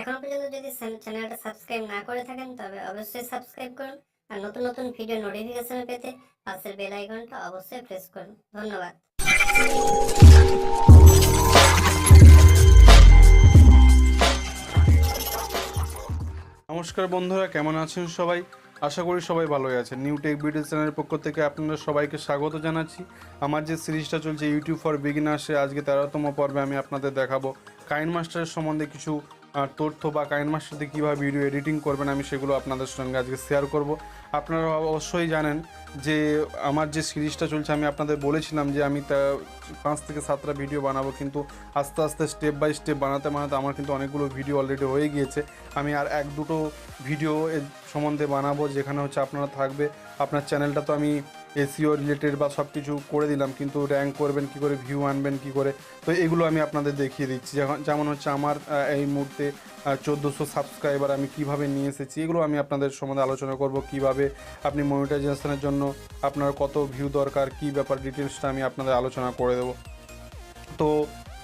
এখনো পর্যন্ত যদি চ্যানেলটা সাবস্ক্রাইব না করে থাকেন তবে অবশ্যই সাবস্ক্রাইব করুন আর নতুন নতুন ভিডিও নোটিফিকেশন পেতে পাশের বেল আইকনটা অবশ্যই প্রেস করুন। ধন্যবাদ। নমস্কার বন্ধুরা, কেমন আছেন সবাই? আশা করি সবাই ভালোই আছেন। নিউ টেক ভিডিও চ্যানেলের পক্ষ থেকে আপনাদের সবাইকে স্বাগত জানাচ্ছি। আমার যে সিরিজটা চলছে ইউটিউব ফর বিগিনার্সে, আজকে 13তম পর্বে আমি আপনাদের দেখাবো কাইনমাস্টারের সম্বন্ধে কিছু তথ্য বা কাইনমাস্টারতে কীভাবে ভিডিও এডিটিং করবেন আমি সেগুলো আপনাদের সঙ্গে আজকে শেয়ার করব। আপনারা অবশ্যই জানেন যে আমার যে সিরিজটা চলছে আমি আপনাদের বলেছিলাম যে আমি 5 থেকে 7টা ভিডিও বানাবো, কিন্তু আস্তে আস্তে স্টেপ বাই স্টেপ বানাতে বানাতে আমার কিন্তু অনেকগুলো ভিডিও অলরেডি হয়ে গিয়েছে। আমি আর 1-2টো ভিডিও এর সম্বন্ধে বানাবো, যেখানে হচ্ছে আপনারা থাকবে। আপনার চ্যানেলটা তো আমি এসইও রিলেটেড বা সব কিছু করে দিলাম, কিন্তু র্যাঙ্ক করবেন কী করে, ভিউ আনবেন কী করে, তো এগুলো আমি আপনাদের দেখিয়ে দিচ্ছি। যেমন হচ্ছে আমার এই মুহূর্তে 1400 সাবস্ক্রাইবার আমি কিভাবে নিয়ে এসেছি, এগুলো আমি আপনাদের সম্বন্ধে আলোচনা করব। কিভাবে আপনি মনিটাইজেশনের জন্য আপনার কত ভিউ দরকার, কী ব্যাপার, ডিটেলসটা আমি আপনাদের আলোচনা করে দেবো। তো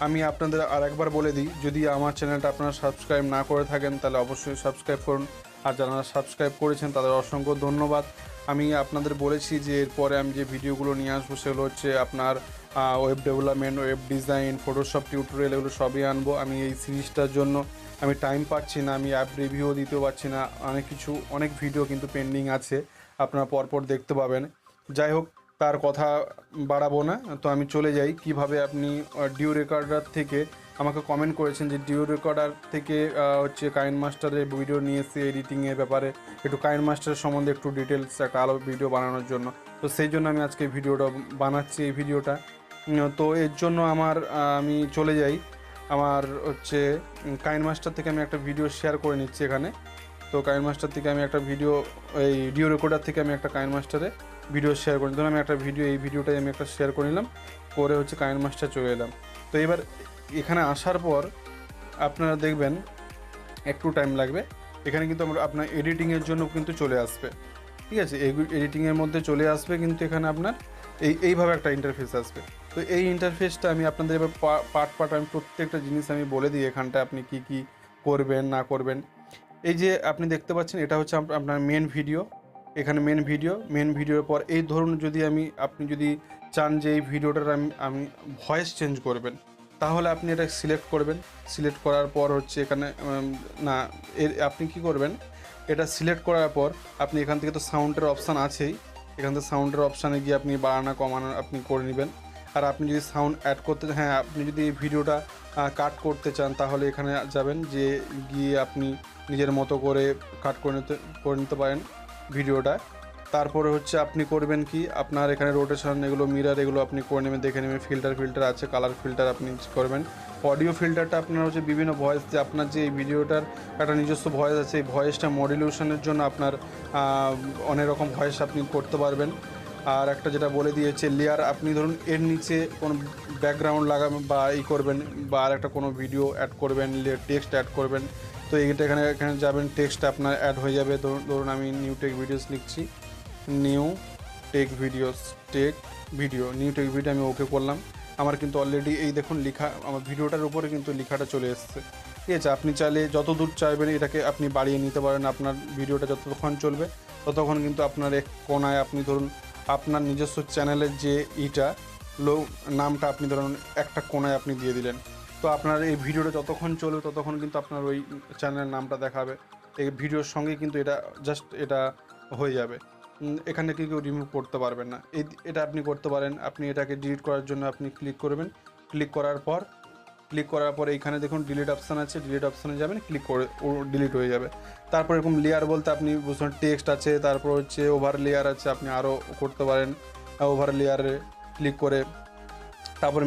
আমি আপনাদের আর একবার বলে দিই, যদি আমার চ্যানেলটা আপনারা সাবস্ক্রাইব না করে থাকেন তাহলে অবশ্যই সাবস্ক্রাইব করুন, আর যারা সাবস্ক্রাইব করেছেন তাদের অসংখ্য ধন্যবাদ। আমি আপনাদের বলেছি যে এরপরে আমি যে ভিডিওগুলো নিয়ে আসবো সেগুলো হচ্ছে আপনার web development, web design, Photoshop tutorial, এগুলো সবই আনবো। আমি এই সিরিজটার জন্য আমি টাইম পাচ্ছি না, আমি অ্যাপ রিভিউ দিতেও পারছি না, অনেক ভিডিও কিন্তু পেন্ডিং আছে, আপনারা পরপর দেখতে পাবেন। যাই হোক, তার কথা বাড়াবো না, তো আমি চলে যাই কিভাবে আপনি ডিও রেকর্ডার থেকে আমাকে কমেন্ট করেছেন যে ডিও রেকর্ডার থেকে হচ্ছে কাইনমাস্টারের ভিডিও নিয়ে এসে এডিটিংয়ের ব্যাপারে একটু কাইনমাস্টারের সম্বন্ধে একটু ডিটেলস একটা আলো ভিডিও বানানোর জন্য। তো সেই জন্য আমি আজকে ভিডিওটা বানাচ্ছি, এই ভিডিওটা। তো এর জন্য আমি চলে যাই আমার হচ্ছে কাইনমাস্টার থেকে আমি একটা ভিডিও শেয়ার করে নিচ্ছি এখানে। তো কাইনমাস্টার থেকে আমি একটা ভিডিও, এই ডিও রেকর্ডার থেকে আমি একটা কাইনমাস্টারে ভিডিও শেয়ার করি। ধরুন আমি একটা এই ভিডিওটাই আমি একটা শেয়ার করে নিলাম, করে হচ্ছে কাইনমাস্টার চলে এলাম। তো এবার এখানে আসার পর আপনারা দেখবেন একটু টাইম লাগবে, এখানে কিন্তু আপনার এডিটিংয়ের জন্য কিন্তু চলে আসবে, ঠিক আছে? এই এডিটিংয়ের মধ্যে চলে আসবে, কিন্তু এখানে আপনার এইভাবে একটা ইন্টারফেস আসবে। তো এই ইন্টারফেসটা আমি আপনাদের এবার পার্ট আমি প্রত্যেকটা জিনিস আমি বলে দিই এখানটা আপনি কি কি করবেন না করবেন। এই যে আপনি দেখতে পাচ্ছেন এটা হচ্ছে আপনার মেন ভিডিও। এখানে মেন ভিডিওর পর এই ধরুন আপনি যদি চান যে এই ভিডিওটার আমি ভয়েস চেঞ্জ করবেন, তাহলে আপনি এটা সিলেক্ট করবেন। সিলেক্ট করার পর হচ্ছে এখানে আপনি কি করবেন, এটা সিলেক্ট করার পর আপনি এখান থেকে তো সাউন্ডের অপশান আছেই, এখান থেকে সাউন্ডের অপশানে গিয়ে আপনি বাড়ানো কমানো আপনি করে নেবেন। আর আপনি যদি সাউন্ড অ্যাড করতে আপনি যদি এই ভিডিওটা কাট করতে চান তাহলে এখানে যাবেন, যে গিয়ে আপনি নিজের মতো করে কাট করে নিতে পারেন ভিডিওটা। তারপরে হচ্ছে আপনি করবেন কি, আপনার এখানে রোটেশন, এগুলো মিরর, এগুলো আপনি করে নেবেন, দেখে নেবেন। ফিল্টার আছে, কালার ফিল্টার আপনি করবেন। অডিও ফিল্টারটা আপনার হচ্ছে বিভিন্ন ভয়েস, যে আপনার যে এই ভিডিওটার একটা নিজস্ব ভয়েস আছে, এই ভয়েসটা মডুলেশনের জন্য আপনার অনেক রকম ভয়েস আপনি করতে পারবেন। আর একটা যেটা বলে দিয়েছে লেয়ার, আপনি ধরুন এর নিচে কোনো ব্যাকগ্রাউন্ড লাগাবেন বা করবেন, বা আর একটা কোনো ভিডিও অ্যাড করবেন, টেক্সট অ্যাড করবেন। তো এইটা এখানে যাবেন, টেক্সট আপনার অ্যাড হয়ে যাবে। ধরুন আমি নিউ টেক ভিডিওস লিখছি, নিউ টেক ভিডিও আমি ওকে করলাম। আমার কিন্তু অলরেডি এই দেখুন লেখা, আমার ভিডিওটার উপরে কিন্তু লেখাটা চলে এসছে, ঠিক আছে? আপনি চাইলে যত দূর চাইবেন এটাকে আপনি বাড়িয়ে নিতে পারেন। আপনার ভিডিওটা যতক্ষণ চলবে ততক্ষণ কিন্তু আপনার এক কোণায় আপনি ধরুন আপনার নিজস্ব চ্যানেলের যে নামটা আপনি ধরুন একটা কোণায় আপনি দিয়ে দিলেন। তো আপনার এই ভিডিওটা যতক্ষণ চলবে ততক্ষণ কিন্তু আপনার ওই চ্যানেলের নামটা দেখাবে। এই ভিডিওর সঙ্গে কিন্তু এটা হয়ে যাবে। এখানে কেউ রিমুভ করতে পারবেন না। এটা আপনি করতে পারেন। আপনি এটাকে ডিলিট করার জন্য আপনি ক্লিক করবেন। ক্লিক করার পর এইখানে দেখুন ডিলিট অপশান আছে, ডিলিট অপশানে যাবেন, ক্লিক করে ও ডিলিট হয়ে যাবে। তারপর এরকম লেয়ার বলতে আপনি বুঝুন টেক্সট আছে, তারপর হচ্ছে ওভার লেয়ার আছে, আপনি আরও করতে পারেন। ওভার লেয়ারে ক্লিক করে তারপর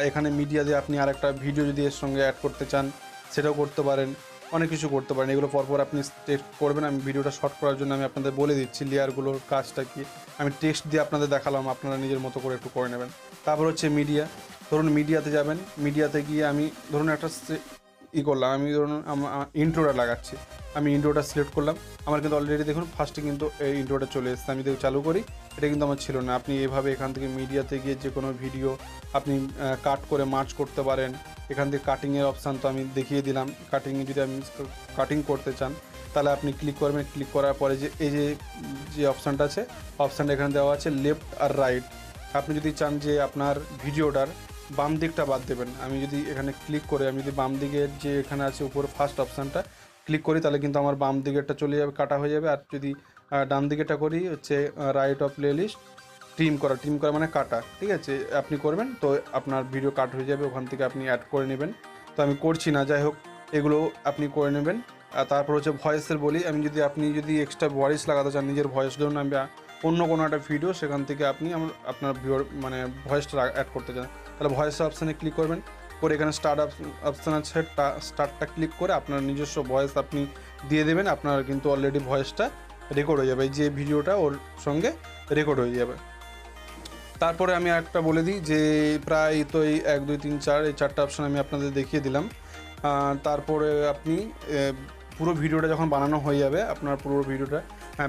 এখানে মিডিয়া দিয়ে আপনি আরেকটা ভিডিও যদি এর সঙ্গে অ্যাড করতে চান সেটাও করতে পারেন, অনেক কিছু করতে পারেন। এগুলো পরপর আপনি টেক্সট করবেন। আমি ভিডিওটা শর্ট করার জন্য আমি আপনাদের বলে দিচ্ছি লেয়ারগুলোর কাজটা কি। আমি টেক্সট দিয়ে আপনাদের দেখালাম, আপনারা নিজের মতো করে একটু করে নেবেন। তারপর হচ্ছে মিডিয়া, ধরুন মিডিয়াতে যাবেন। মিডিয়াতে গিয়ে আমি ধরুন একটা করলাম, আমি ধরুন ইন্ট্রোটা লাগাচ্ছি। আমি ইন্ট্রোটা সিলেক্ট করলাম, আমার কিন্তু অলরেডি দেখুন ফার্স্টে কিন্তু এই ইন্ট্রোটা চলে এসেছে। আমি যদি চালু করি, এটা কিন্তু আমার ছিল না। আপনি এভাবে এখান থেকে মিডিয়াতে গিয়ে যে কোনো ভিডিও আপনি কাট করে মার্চ করতে পারেন। এখান থেকে কাটিংয়ের অপশান তো আমি দেখিয়ে দিলাম। কাটিংয়ে যদি আপনি কাটিং করতে চান তাহলে আপনি ক্লিক করবেন। ক্লিক করার পরে যে এই যে অপশানটা আছে, অপশানটা এখানে দেওয়া আছে লেফট আর রাইট। আপনি যদি চান যে আপনার ভিডিওটার বাম দিকটা বাদ দেবেন, আমি যদি এখানে ক্লিক করে আমি যদি বাম দিকের যে এখানে আছে উপর ফার্স্ট অপশানটা ক্লিক করি, তাহলে কিন্তু আমার বাম দিকেরটা চলে যাবে, কাটা হয়ে যাবে। আর যদি ডান দিকেরটা করি হচ্ছে রাইট অফ প্লেলিস্ট ট্রিম করা মানে কাটা, ঠিক আছে, আপনি করবেন তো আপনার ভিডিও কাট হয়ে যাবে, ওখান থেকে আপনি অ্যাড করে নেবেন। তো আমি করছি না, যাই হোক এগুলো আপনি করে নেবেন। আর তারপর হচ্ছে ভয়েসের বলি, আপনি যদি এক্সট্রা ভয়েস লাগাতে চান নিজের ভয়েস, ধরুন আমি অন্য কোনো একটা ভিডিও, সেখান থেকে আপনি আপনার মানে ভয়েসটা অ্যাড করতে চান, তাহলে ভয়েসের অপশানে ক্লিক করবেন। করে এখানে স্টার্ট অপশান আছে, স্টার্টটা ক্লিক করে আপনার নিজস্ব ভয়েস আপনি দিয়ে দেবেন। আপনার কিন্তু অলরেডি ভয়েসটা রেকর্ড হয়ে যাবে, যে ভিডিওটা ওর সঙ্গে রেকর্ড হয়ে যাবে। তারপরে আমি একটা বলে দিই যে প্রায় তো এই 1 2 3 4 এই 4টা অপশান আমি আপনাদের দেখিয়ে দিলাম। তারপরে আপনি পুরো ভিডিওটা যখন বানানো হয়ে যাবে, আপনার পুরো ভিডিওটা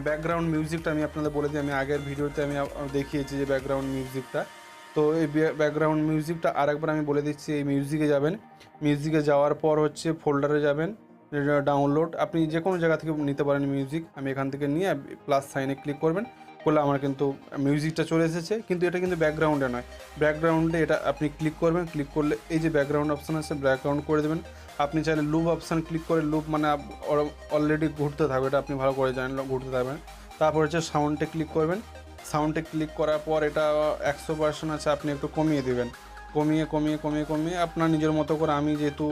ব্যাকগ্রাউন্ড মিউজিকটা আমি আপনাদের বলে দিই। আমি আগের ভিডিওতে আমি দেখিয়েছি যে ব্যাকগ্রাউন্ড মিউজিকটা, তো এই ব্যাকগ্রাউন্ড মিউজিকটা আরেকবার আমি বলে দিচ্ছি। এই মিউজিকে যাবেন, মিউজিকে যাওয়ার পর হচ্ছে ফোল্ডারে যাবেন, ডাউনলোড, আপনি যে কোনো জায়গা থেকে নিতে পারেন মিউজিক। আমি এখান থেকে নিয়ে প্লাস সাইনে ক্লিক করবেন, করলে আমার কিন্তু মিউজিকটা চলে এসেছে। কিন্তু এটা কিন্তু ব্যাকগ্রাউন্ডে নয়, ব্যাকগ্রাউন্ডে এটা আপনি ক্লিক করবেন। ক্লিক করলে এই যে ব্যাকগ্রাউন্ড অপশান আছে, ব্যাকগ্রাউন্ড করে দেবেন। আপনি চাইলে লুপ অপশান ক্লিক করে, লুপ মানে অলরেডি ঘুরতে থাকবে, এটা আপনি ভালো করে জানেন, ঘুরতে থাকবেন। তারপর হচ্ছে সাউন্ডে ক্লিক করবেন। সাউন্ডে ক্লিক করার পর এটা 100% আছে, আপনি একটু কমিয়ে দেবেন। কমিয়ে আপনার নিজের মতো করে, আমি যেহেতু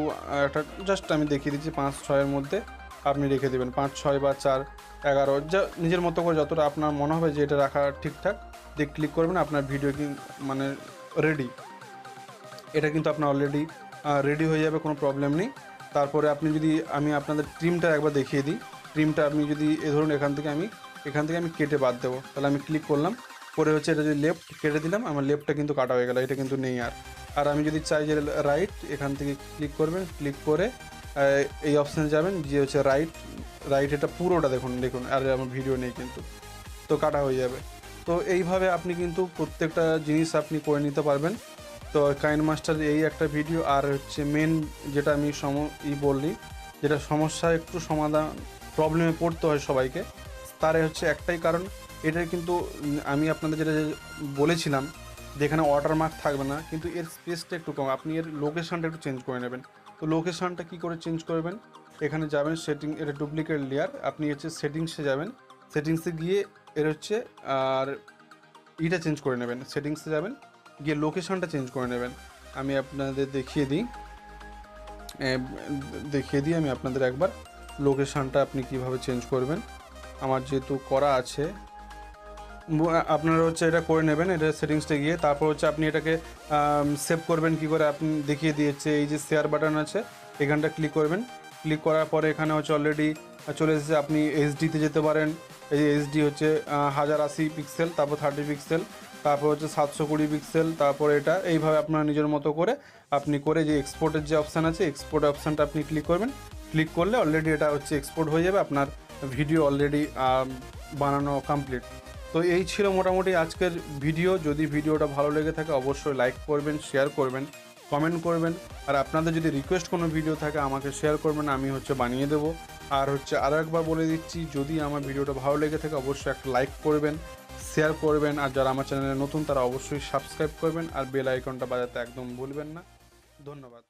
একটা জাস্ট আমি দেখিয়ে দিচ্ছি 5-6-এর মধ্যে আপনি রেখে দেবেন, 5 6 বা 4 11, যা নিজের মতো করে যতটা আপনার মনে হবে যে এটা রাখা ঠিকঠাক দিয়ে ক্লিক করবেন। আপনার ভিডিও মানে রেডি, এটা কিন্তু আপনার অলরেডি রেডি হয়ে যাবে, কোনো প্রবলেম নেই। তারপরে আপনি যদি আমি আপনাদের ট্রিমটা একবার দেখিয়ে দিই। ট্রিমটা আপনি যদি ধরুন এখান থেকে আমি কেটে বাদ দেবো, তাহলে আমি ক্লিক করলাম, করে হচ্ছে এটা যদি লেফট কেটে দিলাম, আমার লেফটটা কিন্তু কাটা হয়ে গেল, এটা কিন্তু নেই আর আমি যদি চাই যে রাইট, এখান থেকে ক্লিক করবেন, ক্লিক করে এই অপশানে যাবেন, যে হচ্ছে রাইট এটা পুরোটা দেখুন, আর আমার ভিডিও নেই কিন্তু, তো কাটা হয়ে যাবে। তো এইভাবে আপনি কিন্তু প্রত্যেকটা জিনিস আপনি করে নিতে পারবেন। তো কাইনমাস্টার এই একটা ভিডিও, আর হচ্ছে মেন যেটা আমি বললি, যেটা সমস্যা একটু সমাধান প্রবলেমে পড়তে হয় সবাইকে, তার হচ্ছে একটাই কারণ, এটার কিন্তু আমি আপনাদের যেটা বলেছিলাম যে এখানে ওয়াটারমার্ক থাকবে না, কিন্তু এর স্পেসটা একটু কম, আপনি এর লোকেশানটা একটু চেঞ্জ করে নেবেন। তো লোকেশানটা কী করে চেঞ্জ করবেন, এখানে যাবেন সেটিং, এটা ডুপ্লিকেট লেয়ার, আপনি হচ্ছে সেটিংসে যাবেন, সেটিংসে গিয়ে এর হচ্ছে আর এটা চেঞ্জ করে নেবেন, সেটিংসে যাবেন, গিয়ে লোকেশানটা চেঞ্জ করে নেবেন। আমি আপনাদের দেখিয়ে দিই আমি আপনাদের একবার লোকেশানটা আপনি কিভাবে চেঞ্জ করবেন। আমার যেহেতু করা আছে, আপনারা হচ্ছে এটা করে নেবেন, এটা সেটিংসটা গিয়ে। তারপর হচ্ছে আপনি এটাকে সেভ করবেন কি করে, আপনি দেখিয়ে দিয়েছে, এই যে শেয়ার বাটন আছে এখানটা ক্লিক করবেন। ক্লিক করার পরে এখানে হচ্ছে অলরেডি চলে এসেছে, আপনি এইচডিতে যেতে পারেন। এই যে এইচডি হচ্ছে 1080 পিক্সেল, তারপর 30 পিক্সেল, তারপর হচ্ছে 720 পিক্সেল, তারপর এটা এইভাবে আপনার নিজের মতো করে আপনি করে, যে এক্সপোর্টের যে অপশান আছে, এক্সপোর্ট অপশানটা আপনি ক্লিক করবেন। ক্লিক করলে অলরেডি এটা হচ্ছে এক্সপোর্ট হয়ে যাবে, আপনার ভিডিও অলরেডি বানানো কমপ্লিট। তো এই ছিল মোটামুটি আজকের ভিডিও। যদি ভিডিওটা ভালো লেগে থাকে অবশ্যই লাইক করবেন, শেয়ার করবেন, কমেন্ট করবেন। আর আপনাদের যদি রিকোয়েস্ট কোনো ভিডিও থাকে আমাকে শেয়ার করবেন, আমি হচ্ছে বানিয়ে দেবো। আর হচ্ছে আরও একবার বলে দিচ্ছি, যদি আমার ভিডিওটা ভালো লেগে থাকে অবশ্যই একটা লাইক করবেন, শেয়ার করবেন। আর যারা আমার চ্যানেলে নতুন তারা অবশ্যই সাবস্ক্রাইব করবেন, আর বেল আইকনটা বাজাতে একদম ভুলবেন না। ধন্যবাদ।